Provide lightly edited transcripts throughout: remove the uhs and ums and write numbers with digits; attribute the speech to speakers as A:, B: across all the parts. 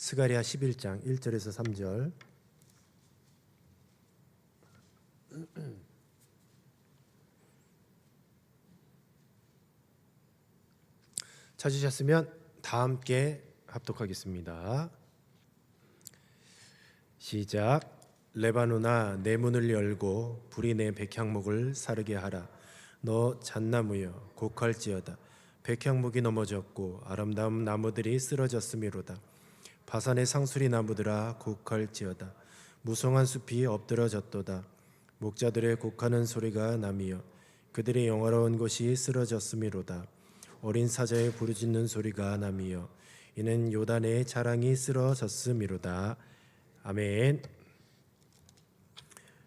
A: 스가랴 11장 1절에서 3절. 찾으셨으면 다 함께 합독하겠습니다. 시작. 레바논아, 내 문을 열고 불이 내 백향목을 사르게 하라. 너 잣나무여, 곡할지어다. 백향목이 넘어졌고 아름다운 나무들이 쓰러졌음이로다. 바산의 상수리 나무들아, 곡할지어다. 무성한 숲이 엎드러졌도다. 목자들의 곡하는 소리가 나미여, 그들의 영화로운 곳이 쓰러졌음이로다. 어린 사자의 부르짖는 소리가 나미여, 이는 요단의 자랑이 쓰러졌음이로다. 아멘.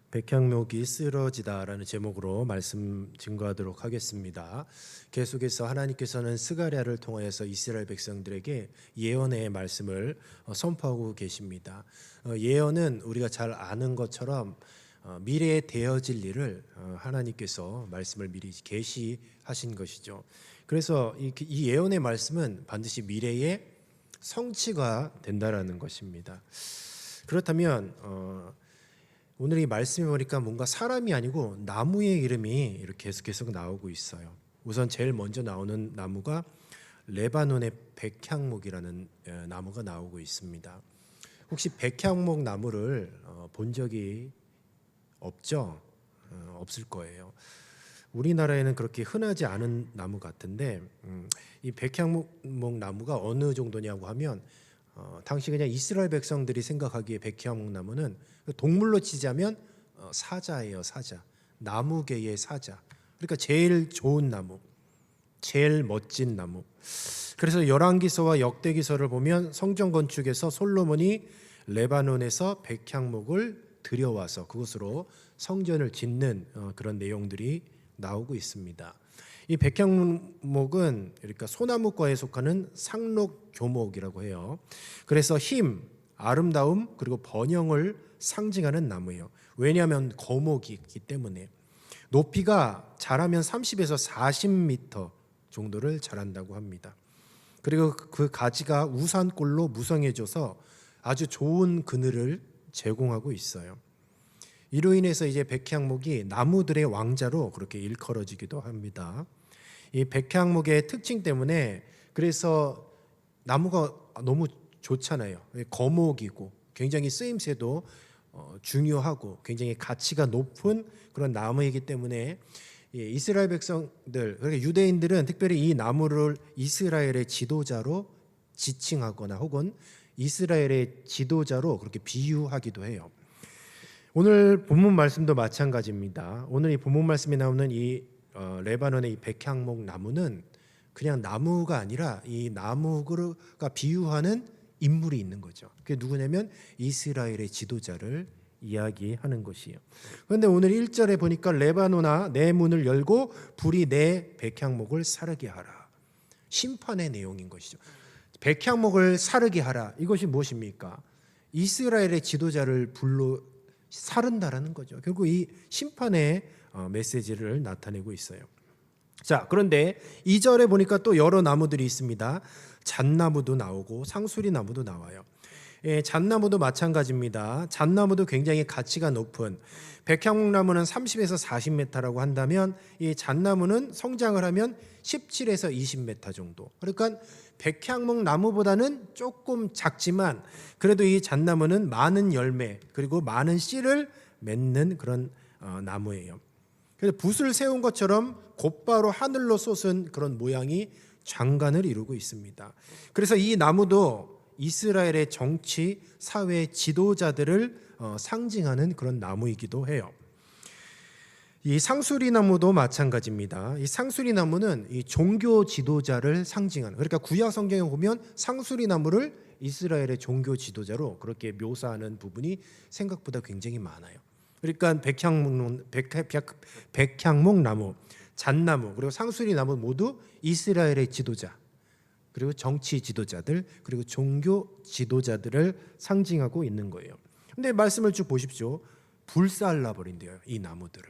A: 백향목이 쓰러지다라는 제목으로 말씀 증거하도록 하겠습니다. 계속해서 하나님께서는 스가랴를 통하여서 이스라엘 백성들에게 예언의 말씀을 선포하고 계십니다. 예언은 우리가 잘 아는 것처럼 미래에 되어질 일을 하나님께서 말씀을 미리 계시하신 것이죠. 그래서 이 예언의 말씀은 반드시 미래에 성취가 된다라는 것입니다. 그렇다면 오늘 이 말씀에 보니까 뭔가 사람이 아니고 나무의 이름이 이렇게 계속 나오고 있어요. 우선 제일 먼저 나오는 나무가 레바논의 백향목이라는 나무가 나오고 있습니다. 혹시 백향목 나무를 본 적이 없죠? 없을 거예요. 우리나라에는 그렇게 흔하지 않은 나무 같은데 이 백향목 나무가 어느 정도냐고 하면 당시 그냥 이스라엘 백성들이 생각하기에 백향목 나무는 동물로 치자면 사자예요. 사자. 나무계의 사자. 그러니까 제일 좋은 나무, 제일 멋진 나무. 그래서 열왕기서와 역대기서를 보면 성전 건축에서 솔로몬이 레바논에서 백향목을 들여와서 그것으로 성전을 짓는 그런 내용들이 나오고 있습니다. 이 백향목은 그러니까 소나무과에 속하는 상록교목이라고 해요. 그래서 힘, 아름다움 그리고 번영을 상징하는 나무예요. 왜냐하면 거목이 있기 때문에. 높이가 자라면 30에서 40m 정도를 자란다고 합니다. 그리고 그 가지가 우산꼴로 무성해져서 아주 좋은 그늘을 제공하고 있어요. 이로 인해서 이제 백향목이 나무들의 왕자로 그렇게 일컬어지기도 합니다. 이 백향목의 특징 때문에 그래서 나무가 너무 좋잖아요. 거목이고 굉장히 쓰임새도 중요하고 굉장히 가치가 높은 그런 나무이기 때문에 이스라엘 백성들, 그러니까 유대인들은 특별히 이 나무를 이스라엘의 지도자로 지칭하거나 혹은 이스라엘의 지도자로 그렇게 비유하기도 해요. 오늘 본문 말씀도 마찬가지입니다. 오늘 이 본문 말씀에 나오는 이 레바논의 이 백향목 나무는 그냥 나무가 아니라 이 나무가 비유하는 인물이 있는 거죠. 그게 누구냐면 이스라엘의 지도자를 이야기하는 것이에요. 그런데 오늘 1절에 보니까 레바논아, 내 문을 열고 불이 내 백향목을 사르게 하라. 심판의 내용인 것이죠. 백향목을 사르게 하라. 이것이 무엇입니까? 이스라엘의 지도자를 불로 사른다라는 거죠. 결국 이 심판의 메시지를 나타내고 있어요. 자, 그런데 2절에 보니까 또 여러 나무들이 있습니다. 잣나무도 나오고 상수리 나무도 나와요. 잣나무도 마찬가지입니다. 잣나무도 굉장히 가치가 높은, 백향목 나무는 30에서 40m라고 한다면 이 잣나무는 성장을 하면 17에서 20m 정도. 그러니까 백향목 나무보다는 조금 작지만 그래도 이 잣나무는 많은 열매 그리고 많은 씨를 맺는 그런 나무예요. 그래서 붓을 세운 것처럼 곧바로 하늘로 솟은 그런 모양이 장관을 이루고 있습니다. 그래서 이 나무도 이스라엘의 정치, 사회 지도자들을 상징하는 그런 나무이기도 해요. 이 상수리 나무도 마찬가지입니다. 이 상수리 나무는 이 종교 지도자를 상징하는, 그러니까 구약 성경에 보면 상수리 나무를 이스라엘의 종교 지도자로 그렇게 묘사하는 부분이 생각보다 굉장히 많아요. 그러니까 백향목 나무, 잣나무 그리고 상수리 나무 모두 이스라엘의 지도자, 그리고 정치 지도자들, 그리고 종교 지도자들을 상징하고 있는 거예요. 근데 말씀을 쭉 보십시오. 불살라 버린대요, 이 나무들을.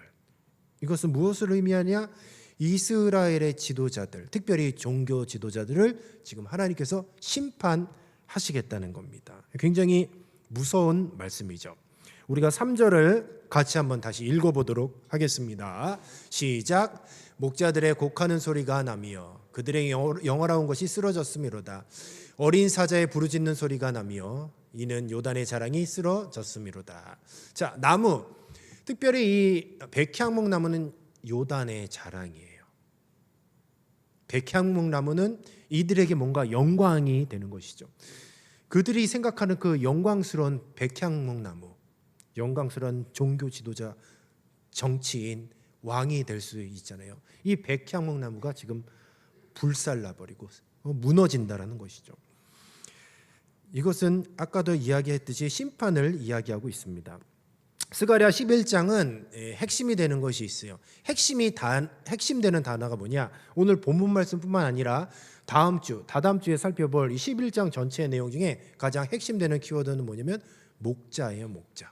A: 이것은 무엇을 의미하냐? 이스라엘의 지도자들, 특별히 종교 지도자들을 지금 하나님께서 심판하시는 하시겠다는 겁니다. 굉장히 무서운 말씀이죠. 우리가 3절을 같이 한번 다시 읽어보도록 하겠습니다. 시작. 목자들의 곡하는 소리가 나며 그들의 영화로운 것이 쓰러졌음이로다. 어린 사자의 부르짖는 소리가 나며 이는 요단의 자랑이 쓰러졌음이로다. 자, 나무, 특별히 이 백향목 나무는 요단의 자랑이에요. 백향목 나무는 이들에게 뭔가 영광이 되는 것이죠. 그들이 생각하는 그 영광스러운 백향목 나무, 영광스러운 종교 지도자, 정치인, 왕이 될 수 있잖아요. 이 백향목 나무가 지금 불살라버리고 무너진다라는 것이죠. 이것은 아까도 이야기했듯이 심판을 이야기하고 있습니다. 스가랴 11장은 핵심이 되는 것이 있어요. 핵심되는 단어가 뭐냐? 오늘 본문 말씀뿐만 아니라 다다음 주에 살펴볼 이 11장 전체의 내용 중에 가장 핵심되는 키워드는 뭐냐면 목자예요, 목자.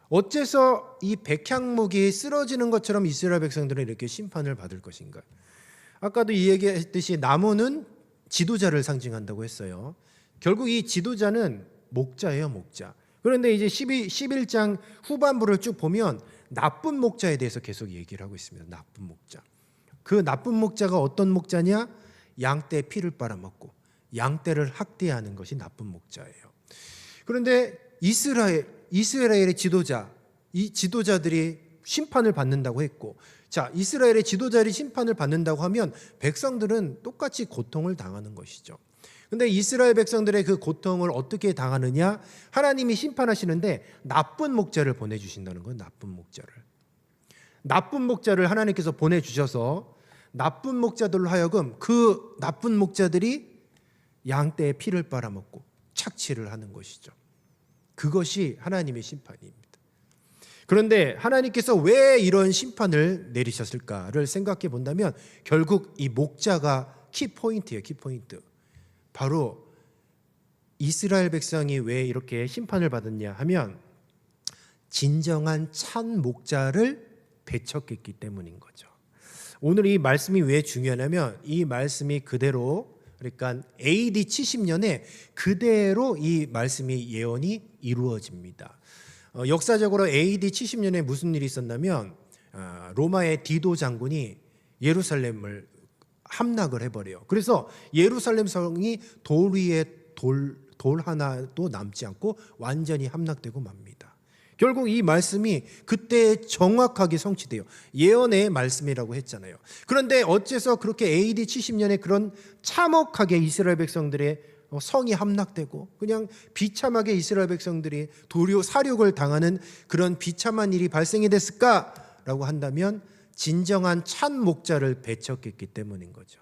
A: 어째서 이 백향목이 쓰러지는 것처럼 이스라엘 백성들은 이렇게 심판을 받을 것인가? 아까도 이 얘기했듯이 나무는 지도자를 상징한다고 했어요. 결국 이 지도자는 목자예요, 목자. 그런데 이제 11장 후반부를 쭉 보면 나쁜 목자에 대해서 계속 얘기를 하고 있습니다. 나쁜 목자. 그 나쁜 목자가 어떤 목자냐? 양떼 피를 빨아먹고 양떼를 학대하는 것이 나쁜 목자예요. 그런데 이스라엘의 지도자, 이 지도자들이 심판을 받는다고 했고, 자, 이스라엘의 지도자들이 심판을 받는다고 하면 백성들은 똑같이 고통을 당하는 것이죠. 근데 이스라엘 백성들의 그 고통을 어떻게 당하느냐? 하나님이 심판하시는데 나쁜 목자를 보내주신다는 거예요. 나쁜 목자를 하나님께서 보내주셔서 나쁜 목자들로 하여금 그 나쁜 목자들이 양떼의 피를 빨아먹고 착취를 하는 것이죠. 그것이 하나님의 심판입니다. 그런데 하나님께서 왜 이런 심판을 내리셨을까를 생각해 본다면 결국 이 목자가 키포인트예요. 키포인트. 바로 이스라엘 백성이 왜 이렇게 심판을 받았냐 하면 진정한 참 목자를 배척했기 때문인 거죠. 오늘 이 말씀이 왜 중요하냐면 이 말씀이 그대로, 그러니까 AD 70년에 그대로 이 말씀이 예언이 이루어집니다. 역사적으로 AD 70년에 무슨 일이 있었냐면 로마의 디도 장군이 예루살렘을 함락을 해버려요. 그래서 예루살렘 성이 돌 위에 돌 하나도 남지 않고 완전히 함락되고 맙니다. 결국 이 말씀이 그때 정확하게 성취돼요. 예언의 말씀이라고 했잖아요. 그런데 어째서 그렇게 AD 70년에 그런 참혹하게 이스라엘 백성들의 성이 함락되고 그냥 비참하게 이스라엘 백성들이 도리어 사륙을 당하는 그런 비참한 일이 발생이 됐을까라고 한다면 진정한 참 목자를 배척했기 때문인 거죠.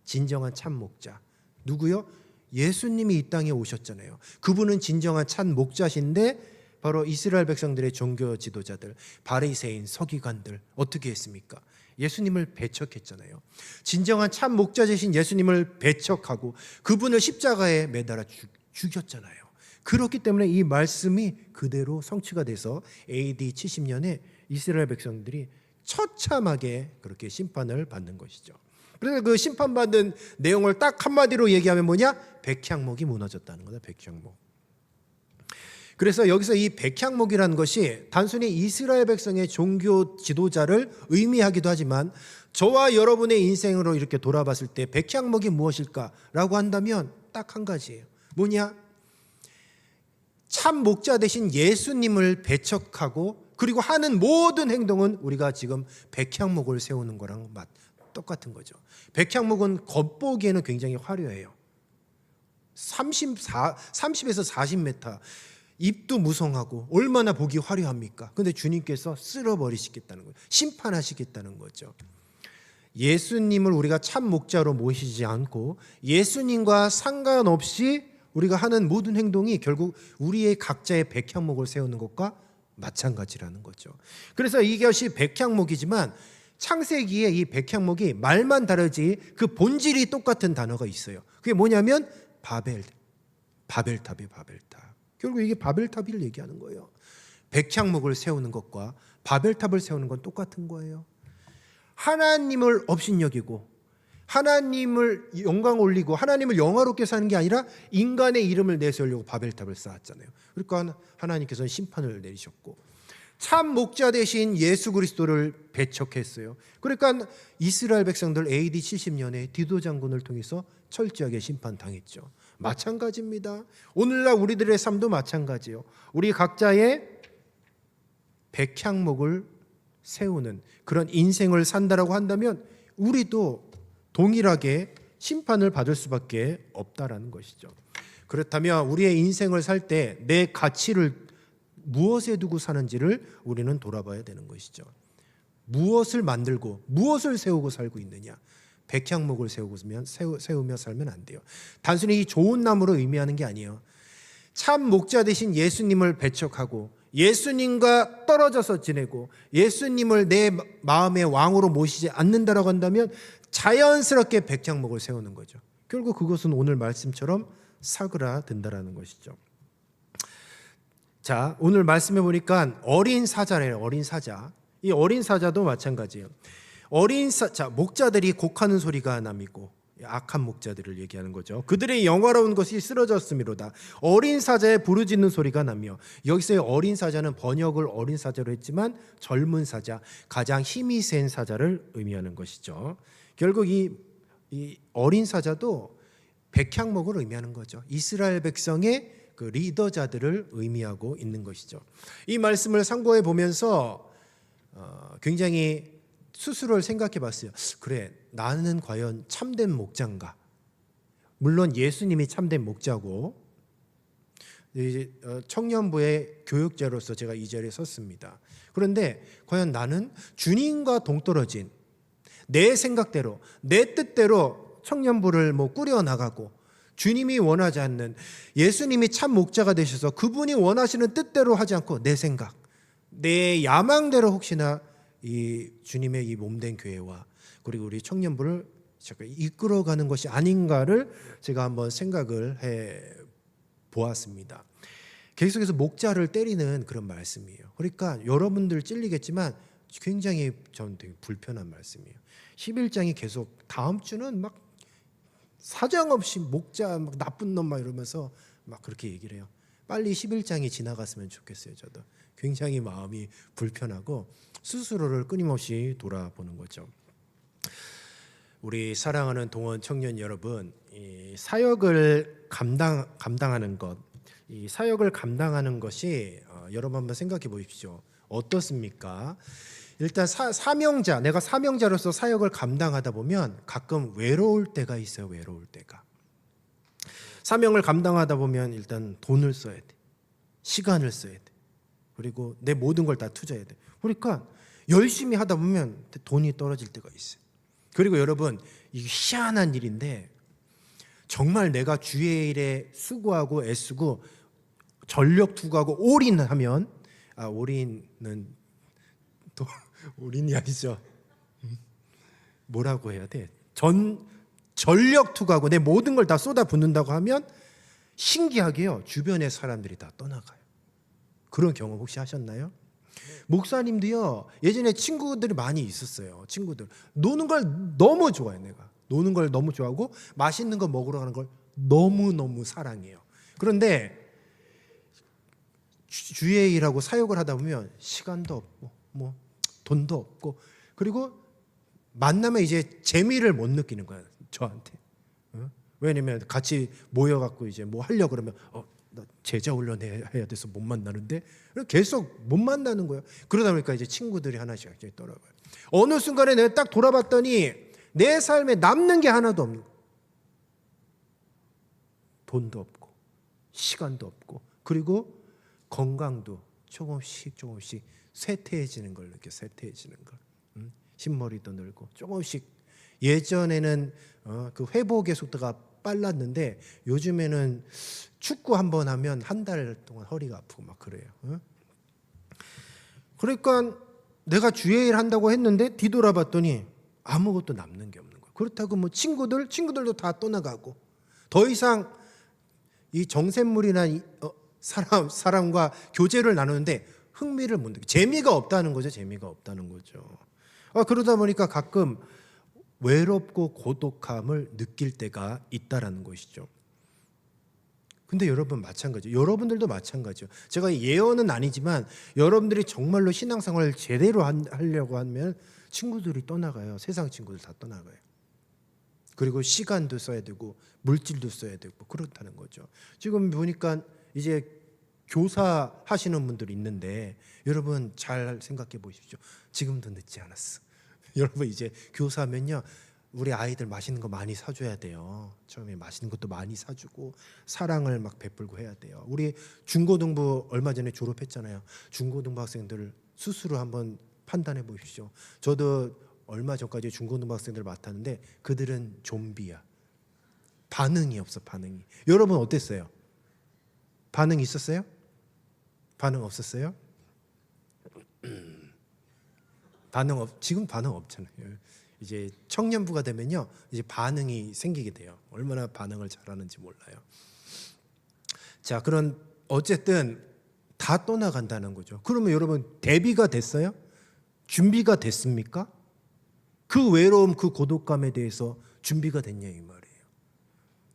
A: 진정한 참 목자. 누구요? 예수님이 이 땅에 오셨잖아요. 그분은 진정한 참 목자신데 바로 이스라엘 백성들의 종교 지도자들, 바리새인, 서기관들 어떻게 했습니까? 예수님을 배척했잖아요. 진정한 참 목자 되신 예수님을 배척하고 그분을 십자가에 매달아 죽였잖아요. 그렇기 때문에 이 말씀이 그대로 성취가 돼서 AD 70년에 이스라엘 백성들이 처참하게 그렇게 심판을 받는 것이죠. 그래서 그 심판받은 내용을 딱 한마디로 얘기하면 뭐냐? 백향목이 무너졌다는 거다. 백향목. 그래서 여기서 이 백향목이라는 것이 단순히 이스라엘 백성의 종교 지도자를 의미하기도 하지만 저와 여러분의 인생으로 이렇게 돌아봤을 때 백향목이 무엇일까라고 한다면 딱 한 가지예요. 뭐냐? 참 목자 되신 예수님을 배척하고 그리고 하는 모든 행동은 우리가 지금 백향목을 세우는 거랑 똑같은 거죠. 백향목은 겉보기에는 굉장히 화려해요. 30에서 40m, 잎도 무성하고 얼마나 보기 화려합니까? 그런데 주님께서 쓸어버리시겠다는 거예요. 심판하시겠다는 거죠. 예수님을 우리가 참 목자로 모시지 않고 예수님과 상관없이 우리가 하는 모든 행동이 결국 우리의 각자의 백향목을 세우는 것과 마찬가지라는 거죠. 그래서 이것이 백향목이지만 창세기에 이 백향목이 말만 다르지 그 본질이 똑같은 단어가 있어요. 그게 뭐냐면 바벨탑이에요. 바벨탑. 결국 이게 바벨탑을 얘기하는 거예요. 백향목을 세우는 것과 바벨탑을 세우는 건 똑같은 거예요. 하나님을 업신여기고 하나님을 영광 올리고 하나님을 영화롭게 사는 게 아니라 인간의 이름을 내세우려고 바벨탑을 쌓았잖아요. 그러니까 하나님께서는 심판을 내리셨고, 참 목자 대신 예수 그리스도를 배척했어요. 그러니까 이스라엘 백성들 AD 70년에 디도 장군을 통해서 철저하게 심판당했죠. 마찬가지입니다. 오늘날 우리들의 삶도 마찬가지예요. 우리 각자의 백향목을 세우는 그런 인생을 산다라고 한다면 우리도 동일하게 심판을 받을 수밖에 없다라는 것이죠. 그렇다면 우리의 인생을 살 때 내 가치를 무엇에 두고 사는지를 우리는 돌아봐야 되는 것이죠. 무엇을 만들고 무엇을 세우고 살고 있느냐. 백향목을 세우며 살면 안 돼요. 단순히 이 좋은 나무를 의미하는 게 아니에요. 참 목자 대신 예수님을 배척하고 예수님과 떨어져서 지내고 예수님을 내 마음의 왕으로 모시지 않는다라고 한다면 자연스럽게 백향목을 세우는 거죠. 결국 그것은 오늘 말씀처럼 사그라든다라는 것이죠. 자, 오늘 말씀해 보니까 어린 사자래요. 어린 사자. 이 어린 사자도 마찬가지예요. 목자들이 곡하는 소리가 남이고 악한 목자들을 얘기하는 거죠. 그들의 영화로운 것이 쓰러졌음이로다. 어린 사자의 부르짖는 소리가 나며, 여기서의 어린 사자는 번역을 어린 사자로 했지만 젊은 사자, 가장 힘이 센 사자를 의미하는 것이죠. 결국 이 어린 사자도 백향목을 의미하는 거죠. 이스라엘 백성의 그 리더자들을 의미하고 있는 것이죠. 이 말씀을 상고해 보면서 굉장히 스스로를 생각해 봤어요. 그래, 나는 과연 참된 목자인가? 물론 예수님이 참된 목자고, 청년부의 교육자로서 제가 이 자리에 섰습니다. 그런데 과연 나는 주님과 동떨어진 내 생각대로, 내 뜻대로 청년부를 꾸려나가고, 주님이 원하지 않는, 예수님이 참 목자가 되셔서 그분이 원하시는 뜻대로 하지 않고 내 생각, 내 야망대로 혹시나 이 주님의 이 몸된 교회와 그리고 우리 청년부를 이끌어가는 것이 아닌가를 제가 한번 생각을 해 보았습니다. 계속해서 목자를 때리는 그런 말씀이에요. 그러니까 여러분들 찔리겠지만 굉장히 저는 되게 불편한 말씀이에요. 11장이 계속 다음 주는 막 사정없이 목자 막 나쁜 놈 막 이러면서 막 그렇게 얘기를 해요. 빨리 11장이 지나갔으면 좋겠어요. 저도 굉장히 마음이 불편하고 스스로를 끊임없이 돌아보는 거죠. 우리 사랑하는 동원 청년 여러분, 이 사역을 감당하는 것, 이 사역을 감당하는 것이 여러분 한번 생각해 보십시오. 어떻습니까? 일단 사명자, 내가 사명자로서 사역을 감당하다 보면 가끔 외로울 때가 있어요. 외로울 때가. 사명을 감당하다 보면 일단 돈을 써야 돼. 시간을 써야 돼. 그리고 내 모든 걸 다 투자해야 돼. 그러니까 열심히 하다 보면 돈이 떨어질 때가 있어요. 그리고 여러분, 이게 희한한 일인데 정말 내가 주의 일에 수고하고 애쓰고 전력 투구하고 올인하면, 올인은 또 올인이 아니죠. 뭐라고 해야 돼? 전력 투구하고 내 모든 걸 다 쏟아붓는다고 하면 신기하게요, 주변의 사람들이 다 떠나가요. 그런 경험 혹시 하셨나요? 목사님도요, 예전에 친구들이 많이 있었어요. 친구들 노는 걸 너무 좋아해요. 내가 노는 걸 너무 좋아하고 맛있는 거 먹으러 가는 걸 너무너무 사랑해요. 그런데 주의 일하고 사역을 하다 보면 시간도 없고 돈도 없고, 그리고 만나면 이제 재미를 못 느끼는 거야, 저한테. 왜냐면 같이 모여갖고 이제 뭐 하려고 그러면 나 제자 훈련해야 돼서 못 만나는데, 계속 못 만나는 거예요. 그러다 보니까 이제 친구들이 하나씩 떠나가요. 어느 순간에 내가 딱 돌아봤더니 내 삶에 남는 게 하나도 없는 거예요. 돈도 없고 시간도 없고, 그리고 건강도 조금씩 쇠퇴해지는 걸 느껴. 쇠퇴해지는 걸. 흰머리도 늘고 조금씩. 예전에는 그 회복의 속도가 빨랐는데 요즘에는 축구 한번 하면 한 달 동안 허리가 아프고 막 그래요. 그러니까 내가 주의 일 한다고 했는데 뒤돌아봤더니 아무것도 남는 게 없는 거예요. 그렇다고 뭐 친구들도 다 떠나가고, 더 이상 이 정샘물이나 사람과 교제를 나누는데 흥미를 못 느끼고, 재미가 없다는 거죠. 재미가 없다는 거죠. 그러다 보니까 가끔 외롭고 고독함을 느낄 때가 있다라는 것이죠. 근데 여러분 마찬가지예요. 여러분들도 마찬가지예요. 제가 예언은 아니지만 여러분들이 정말로 신앙생활을 제대로 하려고 하면 친구들이 떠나가요. 세상 친구들 다 떠나가요. 그리고 시간도 써야 되고 물질도 써야 되고 그렇다는 거죠. 지금 보니까 이제 교사 하시는 분들이 있는데 여러분 잘 생각해 보십시오. 지금도 늦지 않았어. 여러분 이제 교사면요, 우리 아이들 맛있는 거 많이 사줘야 돼요. 처음에 맛있는 것도 많이 사주고 사랑을 막 베풀고 해야 돼요. 우리 중고등부 얼마 전에 졸업했잖아요. 중고등부 학생들 스스로 한번 판단해 보십시오. 저도 얼마 전까지 중고등부 학생들 맡았는데 그들은 좀비야. 반응이 없어, 반응이. 여러분 어땠어요? 반응 있었어요? 반응 없었어요? 지금 반응 없잖아요. 이제 청년부가 되면요, 이제 반응이 생기게 돼요. 얼마나 반응을 잘하는지 몰라요. 자, 그런 어쨌든 다 떠나간다는 거죠. 그러면 여러분 대비가 됐어요? 준비가 됐습니까? 그 외로움, 그 고독감에 대해서 준비가 됐냐 이 말이에요.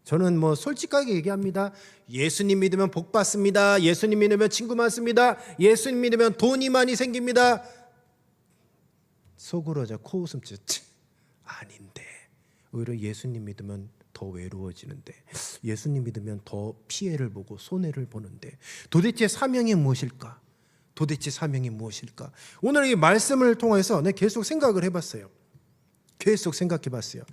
A: 저는 뭐 솔직하게 얘기합니다. 예수님 믿으면 복 받습니다. 예수님 믿으면 친구 많습니다. 예수님 믿으면 돈이 많이 생깁니다. 속으로 코웃음 짓지. 아닌데 오히려 예수님 믿으면 더 외로워지는데, 예수님 믿으면 더 피해를 보고 손해를 보는데 도대체 사명이 무엇일까? 도대체 사명이 무엇일까? 오늘 이 말씀을 통해서 내가 계속 생각을 해봤어요. 계속 생각해봤어요.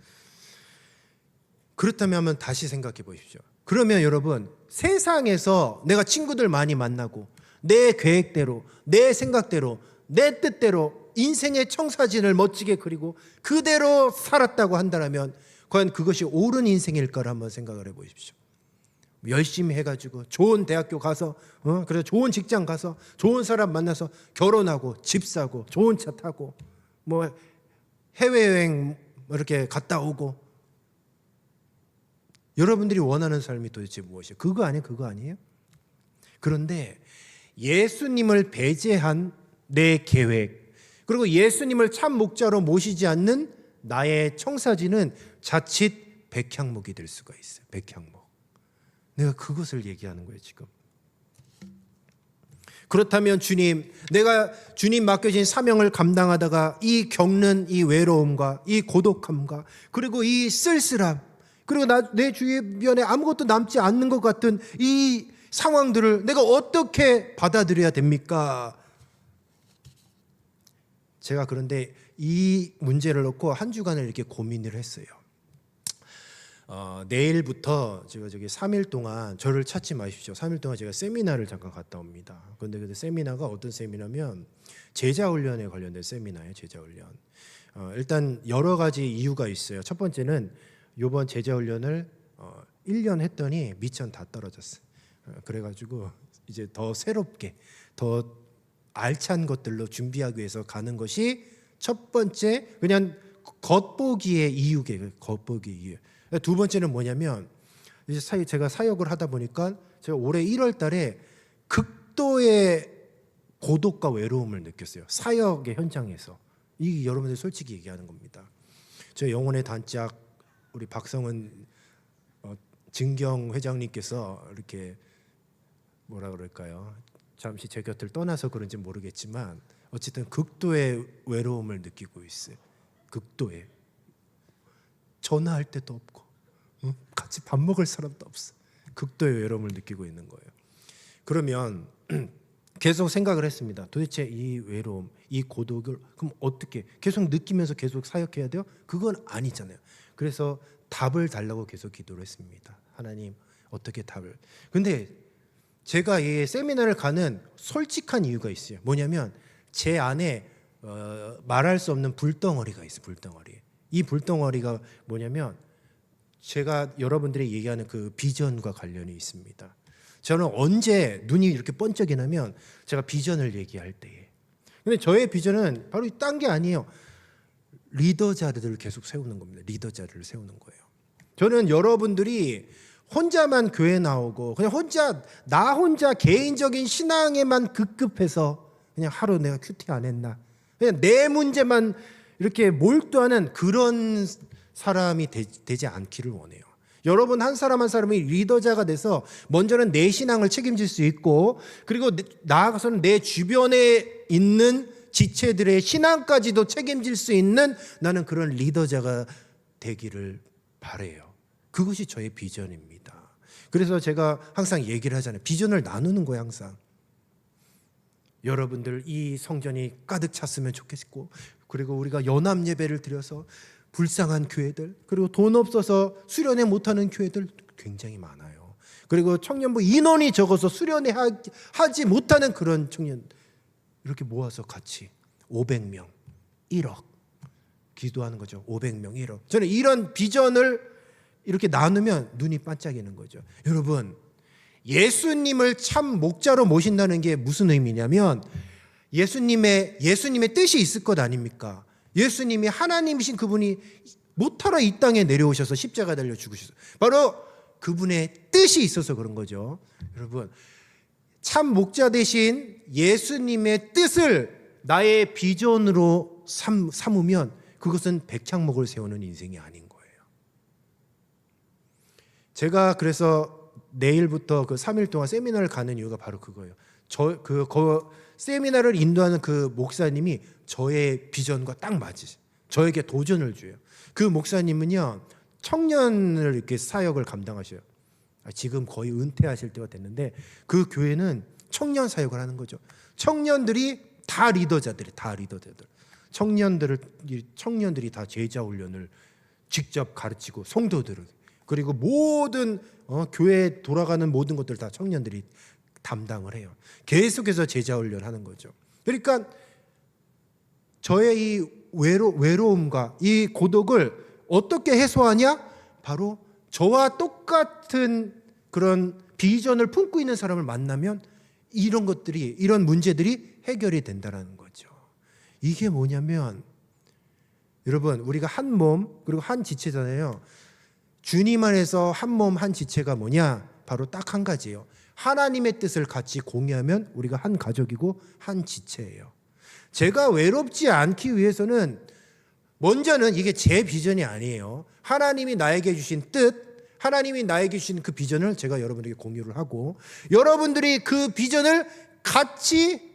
A: 그렇다면 한번 다시 생각해 보십시오. 그러면 여러분 세상에서 내가 친구들 많이 만나고 내 계획대로, 내 생각대로, 내 뜻대로 인생의 청사진을 멋지게 그리고 그대로 살았다고 한다면 과연 그것이 옳은 인생일까를 한번 생각을 해보십시오. 열심히 해가지고 좋은 대학교 가서 그래서 좋은 직장 가서 좋은 사람 만나서 결혼하고 집 사고 좋은 차 타고 뭐 해외여행 이렇게 갔다 오고, 여러분들이 원하는 삶이 도대체 무엇이에요? 그거 아니에요? 그거 아니에요? 그런데 예수님을 배제한 내 계획, 그리고 예수님을 참 목자로 모시지 않는 나의 청사진은 자칫 백향목이 될 수가 있어요. 백향목. 내가 그것을 얘기하는 거예요 지금. 그렇다면 주님, 내가 주님 맡겨진 사명을 감당하다가 이 겪는 이 외로움과 이 고독함과 그리고 이 쓸쓸함, 그리고 내 주변에 아무것도 남지 않는 것 같은 이 상황들을 내가 어떻게 받아들여야 됩니까? 제가 그런데 이 문제를 놓고 한 주간을 이렇게 고민을 했어요. 내일부터 제가 3일 동안 저를 찾지 마십시오. 3일 동안 제가 세미나를 잠깐 갔다 옵니다. 그런데 그 세미나가 어떤 세미나면 제자훈련에 관련된 세미나예요. 제자훈련. 일단 여러 가지 이유가 있어요. 첫 번째는 이번 제자훈련을 1년 했더니 미천 다 떨어졌어요. 그래가지고 이제 더 새롭게 더 알찬 것들로 준비하기 위해서 가는 것이 첫 번째, 그냥 겉보기의 이유게. 겉보기 이유. 두 번째는 뭐냐면 이제 제가 사역을 하다 보니까 제가 올해 1월 달에 극도의 고독과 외로움을 느꼈어요. 사역의 현장에서. 이 여러분들 솔직히 얘기하는 겁니다. 저 영혼의 단짝 우리 박성은 증경 회장님께서 이렇게 뭐라 그럴까요? 잠시 제 곁을 떠나서 그런지 모르겠지만 어쨌든 극도의 외로움을 느끼고 있어요. 극도의. 전화할 데도 없고 같이 밥 먹을 사람도 없어. 극도의 외로움을 느끼고 있는 거예요. 그러면 계속 생각을 했습니다. 도대체 이 외로움, 이 고독을 그럼 어떻게 계속 느끼면서 계속 사역해야 돼요? 그건 아니잖아요. 그래서 답을 달라고 계속 기도를 했습니다. 하나님 어떻게 답을. 근데 제가 이 세미나를 가는 솔직한 이유가 있어요. 뭐냐면 제 안에 말할 수 없는 불덩어리가 있어요. 불덩어리. 이 불덩어리가 뭐냐면 제가 여러분들이 얘기하는 그 비전과 관련이 있습니다. 저는 언제 눈이 이렇게 번쩍이냐면 제가 비전을 얘기할 때에. 근데 저의 비전은 바로 딴 게 아니에요. 리더 자리를 계속 세우는 겁니다. 리더 자리를 세우는 거예요. 저는 여러분들이 혼자만 교회 나오고 그냥 나 혼자 개인적인 신앙에만 급급해서 그냥 하루 내가 큐티 안 했나, 그냥 내 문제만 이렇게 몰두하는 그런 사람이 되지 않기를 원해요. 여러분 한 사람 한 사람이 리더자가 돼서 먼저는 내 신앙을 책임질 수 있고, 그리고 나아가서는 내 주변에 있는 지체들의 신앙까지도 책임질 수 있는 나는 그런 리더자가 되기를 바라요. 그것이 저의 비전입니다. 그래서 제가 항상 얘기를 하잖아요. 비전을 나누는 거예요. 항상 여러분들 이 성전이 가득 찼으면 좋겠고, 그리고 우리가 연합 예배를 드려서 불쌍한 교회들, 그리고 돈 없어서 수련회 못하는 교회들 굉장히 많아요. 그리고 청년부 인원이 적어서 수련회 하지 못하는 그런 청년, 이렇게 모아서 같이 500명 1억 기도하는 거죠. 500명 1억. 저는 이런 비전을 이렇게 나누면 눈이 반짝이는 거죠. 여러분, 예수님을 참 목자로 모신다는 게 무슨 의미냐면 예수님의 뜻이 있을 것 아닙니까? 예수님이 하나님이신 그분이 못하러 이 땅에 내려오셔서 십자가 달려 죽으셨어요. 바로 그분의 뜻이 있어서 그런 거죠. 여러분, 참 목자 대신 예수님의 뜻을 나의 비전으로 삼으면 그것은 백향목을 세우는 인생이 아닌 거예요. 제가 그래서 내일부터 그 3일 동안 세미나를 가는 이유가 바로 그거예요. 세미나를 인도하는 그 목사님이 저의 비전과 딱 맞으세요. 저에게 도전을 줘요. 그 목사님은요, 청년을 이렇게 사역을 감당하셔요. 지금 거의 은퇴하실 때가 됐는데 그 교회는 청년 사역을 하는 거죠. 청년들이 다 리더자들. 청년들이 다 제자 훈련을 직접 가르치고 성도들을, 그리고 모든 교회에 돌아가는 모든 것들 다 청년들이 담당을 해요. 계속해서 제자 훈련하는 거죠. 그러니까 저의 이 외로움과 이 고독을 어떻게 해소하냐? 바로 저와 똑같은 그런 비전을 품고 있는 사람을 만나면 이런 문제들이 해결이 된다는 거죠. 이게 뭐냐면 여러분, 우리가 한 몸 그리고 한 지체잖아요. 주님 안에서 한 몸 한 지체가 뭐냐? 바로 딱 한 가지예요. 하나님의 뜻을 같이 공유하면 우리가 한 가족이고 한 지체예요. 제가 외롭지 않기 위해서는 먼저는 이게 제 비전이 아니에요. 하나님이 나에게 주신 뜻, 하나님이 나에게 주신 그 비전을 제가 여러분에게 공유를 하고, 여러분들이 그 비전을 같이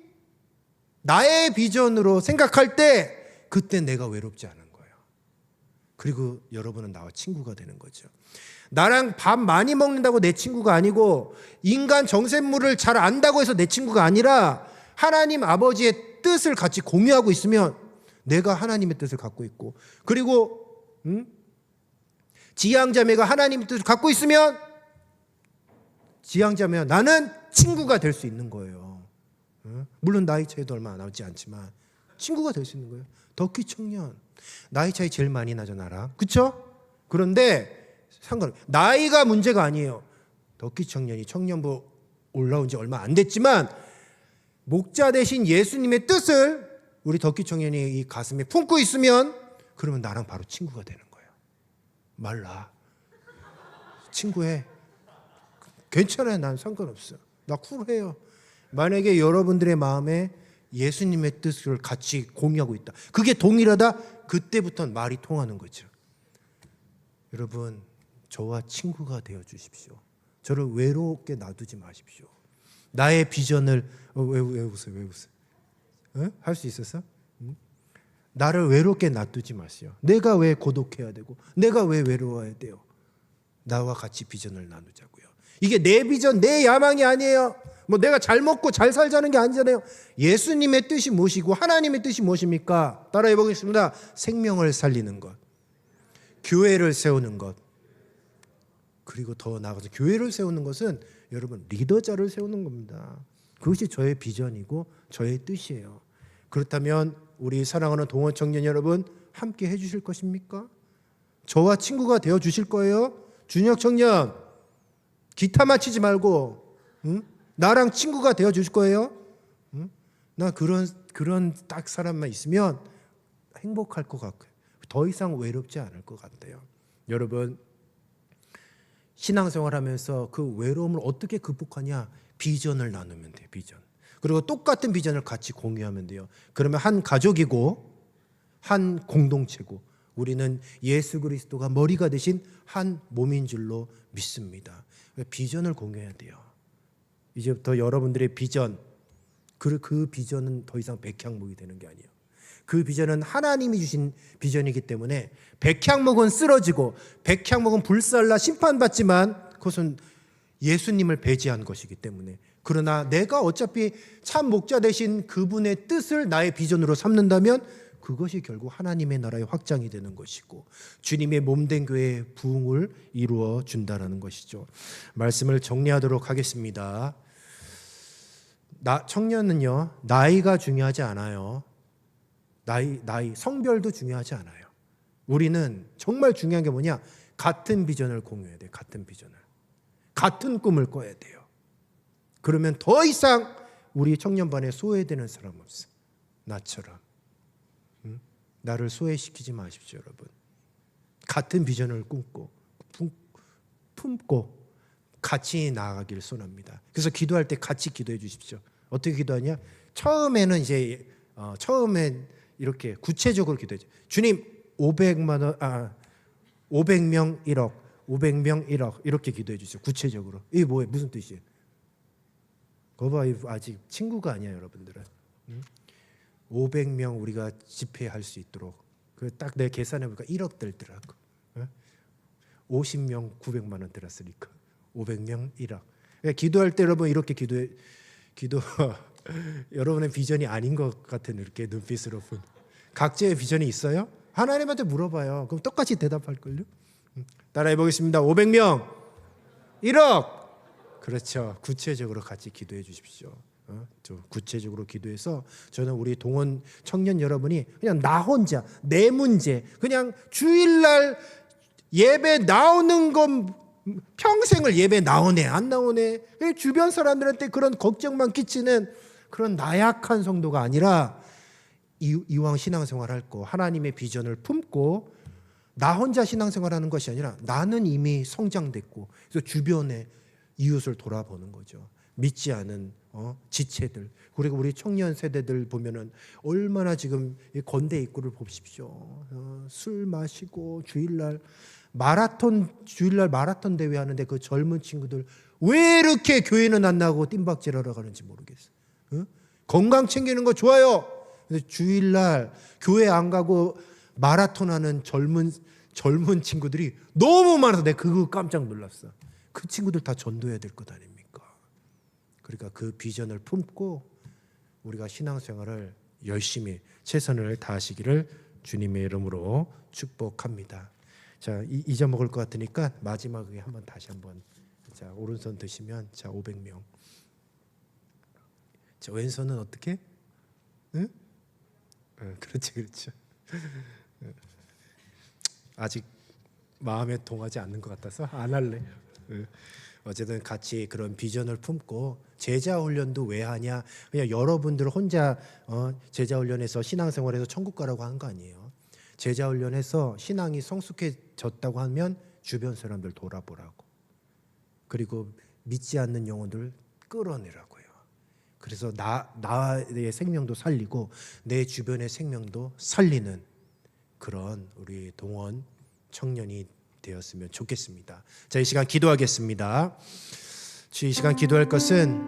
A: 나의 비전으로 생각할 때 그때 내가 외롭지 않은 거예요. 그리고 여러분은 나와 친구가 되는 거죠. 나랑 밥 많이 먹는다고 내 친구가 아니고, 인간 정샘물을 잘 안다고 해서 내 친구가 아니라 하나님 아버지의 뜻을 같이 공유하고 있으면 내가 하나님의 뜻을 갖고 있고, 그리고 지향자매가 하나님의 뜻을 갖고 있으면 지향자매와 나는 친구가 될 수 있는 거예요. 물론 나이 차이도 얼마 안 나지 않지만 친구가 될 수 있는 거예요. 덕기 청년 나이 차이 제일 많이 나죠, 나랑. 그렇죠? 그런데 나이가 문제가 아니에요. 덕기 청년이 청년부 올라온 지 얼마 안 됐지만 목자 대신 예수님의 뜻을 우리 덕기 청년이 이 가슴에 품고 있으면 그러면 나랑 바로 친구가 되는 거예요. 말라. 친구해. 괜찮아요. 난 상관없어. 나 쿨해요. 만약에 여러분들의 마음에 예수님의 뜻을 같이 공유하고 있다, 그게 동일하다, 그때부터는 말이 통하는 거죠. 여러분, 저와 친구가 되어 주십시오. 저를 외롭게 놔두지 마십시오. 나의 비전을 왜 웃어요? 할 수 있었어? 나를 외롭게 놔두지 마세요. 내가 왜 고독해야 되고 내가 왜 외로워야 돼요? 나와 같이 비전을 나누자고요. 이게 내 비전, 내 야망이 아니에요. 뭐 내가 잘 먹고 잘 살자는 게 아니잖아요. 예수님의 뜻이 무엇이고 하나님의 뜻이 무엇입니까? 따라해 보겠습니다. 생명을 살리는 것, 교회를 세우는 것, 그리고 더 나아가서 교회를 세우는 것은 여러분 리더자를 세우는 겁니다. 그것이 저의 비전이고 저의 뜻이에요. 그렇다면 우리 사랑하는 동원 청년 여러분, 함께 해주실 것입니까? 저와 친구가 되어 주실 거예요? 준혁 청년, 기타만 치지 말고 나랑 친구가 되어 주실 거예요? 나 그런 딱 사람만 있으면 행복할 것 같아요. 더 이상 외롭지 않을 것 같아요. 여러분, 신앙생활하면서 그 외로움을 어떻게 극복하냐? 비전을 나누면 돼요. 비전. 그리고 똑같은 비전을 같이 공유하면 돼요. 그러면 한 가족이고 한 공동체고 우리는 예수 그리스도가 머리가 되신 한 몸인 줄로 믿습니다. 비전을 공유해야 돼요. 이제부터 여러분들의 비전, 그 비전은 더 이상 백향목이 되는 게 아니에요. 그 비전은 하나님이 주신 비전이기 때문에 백향목은 쓰러지고 백향목은 불살라 심판받지만 그것은 예수님을 배제한 것이기 때문에, 그러나 내가 어차피 참 목자 되신 그분의 뜻을 나의 비전으로 삼는다면 그것이 결국 하나님의 나라의 확장이 되는 것이고 주님의 몸된 교회의 부흥을 이루어 준다라는 것이죠. 말씀을 정리하도록 하겠습니다. 청년은요, 나이가 중요하지 않아요. 나이, 성별도 중요하지 않아요. 우리는 정말 중요한 게 뭐냐? 같은 비전을 공유해야 돼요. 같은 비전을. 같은 꿈을 꿔야 돼요. 그러면 더 이상 우리 청년반에 소외되는 사람 없어. 나처럼. 나를 소외시키지 마십시오, 여러분. 같은 비전을 품고 같이 나아가길 소원합니다. 그래서 기도할 때 같이 기도해 주십시오. 어떻게 기도하냐? 처음에는 처음에 이렇게 구체적으로 기도해줘. 주님 500명 1억, 500명 1억 이렇게 기도해 주세요. 구체적으로. 이게 뭐예요? 무슨 뜻이에요? 거봐, 아직 친구가 아니야, 여러분들은. 500명 우리가 집회할 수 있도록 딱 내 계산해 보니까 1억 들더라고. 50명 900만 원 들었으니까 500명 1억. 그러니까 기도할 때 여러분 이렇게 기도 여러분의 비전이 아닌 것 같은 이렇게 눈빛으로 본. 각자의 비전이 있어요? 하나님한테 물어봐요. 그럼 똑같이 대답할걸요? 따라해 보겠습니다. 500명 1억. 그렇죠. 구체적으로 같이 기도해 주십시오. 좀 구체적으로 기도해서 저는 우리 동원 청년 여러분이 그냥 나 혼자 내 문제, 그냥 주일날 예배 나오는 건 평생을 예배 나오네 안 나오네, 주변 사람들한테 그런 걱정만 끼치는 그런 나약한 성도가 아니라 이왕 신앙생활 할 거 하나님의 비전을 품고 나 혼자 신앙생활하는 것이 아니라 나는 이미 성장됐고 그래서 주변에 이웃을 돌아보는 거죠. 믿지 않은 지체들, 그리고 우리 청년 세대들 보면은 얼마나 지금 건대 입구를 보십시오. 술 마시고 주일날 마라톤 대회 하는데 그 젊은 친구들 왜 이렇게 교회는 안 나가고 뜀박질하러 가는지 모르겠어요. 건강 챙기는 거 좋아요. 근데 주일날 교회 안 가고 마라톤 하는 젊은 친구들이 너무 많아서 내가 그거 깜짝 놀랐어. 그 친구들 다 전도해야 될 것 아닙니까? 그러니까 그 비전을 품고 우리가 신앙생활을 열심히 최선을 다하시기를 주님의 이름으로 축복합니다. 자, 잊어먹을 것 같으니까 마지막에 다시 한번 자, 오른손 드시면 자, 500명. 자, 왼손은 어떻게? 응? 그렇죠. 아직 마음에 동하지 않는 것 같아서 안 할래. 어쨌든 같이 그런 비전을 품고 제자 훈련도 왜 하냐? 그냥 여러분들 혼자 제자 훈련해서 신앙생활에서 천국 가라고 하는 거 아니에요. 제자 훈련해서 신앙이 성숙해졌다고 하면 주변 사람들 돌아보라고. 그리고 믿지 않는 영혼들 끌어내라고요. 그래서 나의 생명도 살리고 내 주변의 생명도 살리는 그런 우리 동원 청년이 되었으면 좋겠습니다. 자, 이 시간 기도하겠습니다. 이 시간 기도할 것은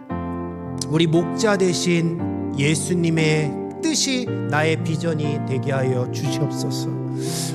A: 우리 목자 되신 예수님의 뜻이 나의 비전이 되게 하여 주시옵소서.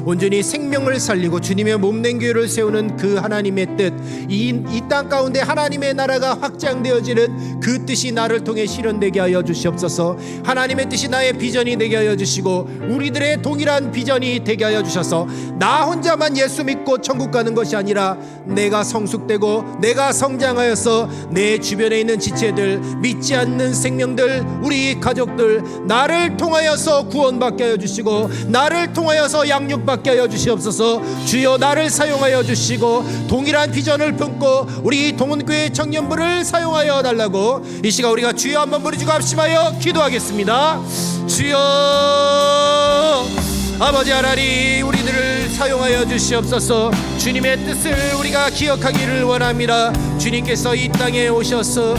A: 온전히 생명을 살리고 주님의 몸된 교회를 세우는 그 하나님의 뜻, 이 땅 가운데 하나님의 나라가 확장되어지는 그 뜻이 나를 통해 실현되게 하여 주시옵소서. 하나님의 뜻이 나의 비전이 되게 하여 주시고 우리들의 동일한 비전이 되게 하여 주셔서 나 혼자만 예수 믿고 천국 가는 것이 아니라 내가 성숙되고 내가 성장하여서 내 주변에 있는 지체들, 믿지 않는 생명들, 우리 가족들, 나를 통하여서 구원받게 하여 주시고 나를 통하여서 양육받게 하여 주시옵소서. 주여 나를 사용하여 주시고 동일한 비전을 품고 우리 동원교회 청년부를 사용하여 달라고 이 시간 우리가 주여 한번 부르짖고 합심하여 기도하겠습니다. 주여 아버지 하나님, 우리들을 사용하여 주시옵소서. 주님의 뜻을 우리가 기억하기를 원합니다. 주님께서 이 땅에 오셔서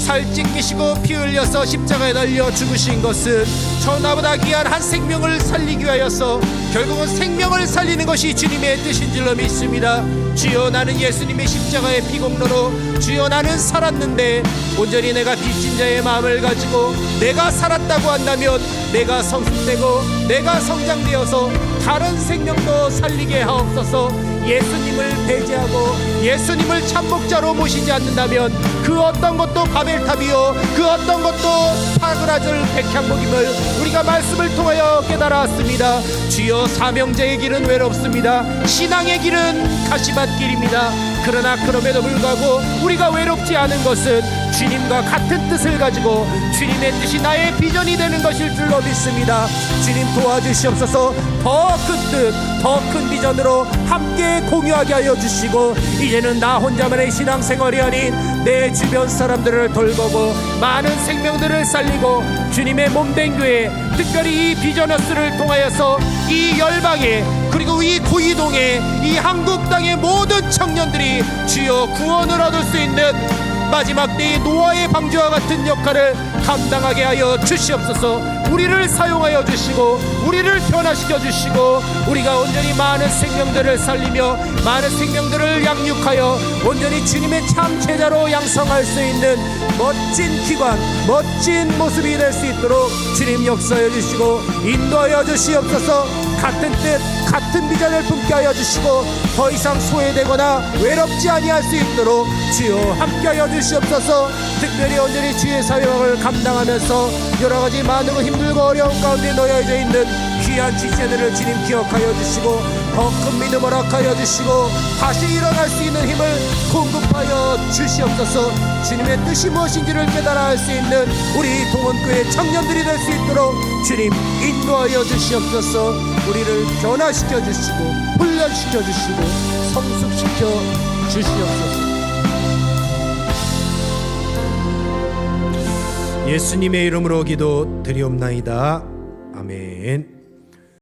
A: 살 찢기시고 피 흘려서 십자가에 달려 죽으신 것은 저나보다 귀한 한 생명을 살리기 위하여서 결국은 생명을 살리는 것이 주님의 뜻인 줄로 믿습니다. 주여, 나는 예수님의 십자가의 피공로로 주여 나는 살았는데 온전히 내가 빚진 자의 마음을 가지고 내가 살았다고 한다면 내가 성숙되고 내가 성장되어서 다른 생명도 살리게 하옵소서. 예수님을 배제하고 예수님을 참목자로 모시지 않는다면 그 어떤 것도 바벨탑이요 그 어떤 것도 사그라들 백향목임을 우리가 말씀을 통하여 깨달았습니다. 주여, 사명자의 길은 외롭습니다. 신앙의 길은 가시밭길입니다. 그러나 그럼에도 불구하고 우리가 외롭지 않은 것은 주님과 같은 뜻을 가지고 주님의 뜻이 나의 비전이 되는 것일 줄로 믿습니다. 주님 도와주시옵소서. 더 큰 뜻, 더 큰 비전으로 함께 공유하게 하여 주시고 이제는 나 혼자만의 신앙생활이 아닌 내 주변 사람들을 돌보고 많은 생명들을 살리고 주님의 몸된 교회, 특별히 이 비전어스를 통하여서 이 열방에 그리고 이 구이동에 이 한국 땅의 모든 청년들이 주여 구원을 얻을 수 있는 마지막 때의 노아의 방주와 같은 역할을 감당하게 하여 주시옵소서. 우리를 사용하여 주시고 우리를 변화시켜 주시고 우리가 온전히 많은 생명들을 살리며 많은 생명들을 양육하여 온전히 주님의 참 제자로 양성할 수 있는 멋진 기관, 멋진 모습이 될 수 있도록 주님 역사하여 주시고 인도하여 주시옵소서. 같은 뜻, 같은 비전을 품게 하여 주시고 더 이상 소외되거나 외롭지 아니할 수 있도록 주여 함께하여 주시옵소서. 특별히 온전히 주의 사명을 감당하면서 여러가지 많은 힘들고 어려운 가운데 놓여져 있는 귀한 지체들을 주님 기억하여 주시고 더 큰 믿음 허락하여 주시고 다시 일어날 수 있는 힘을 공급하여 주시옵소서. 주님의 뜻이 무엇인지를 깨달아 알 수 있는 우리 동원교회 청년들이 될 수 있도록 주님 인도하여 주시옵소서. 우리를 변화시켜 주시고 훈련시켜 주시고 성숙시켜 주시옵소서. 예수님의 이름으로 기도 드리옵나이다. 아멘.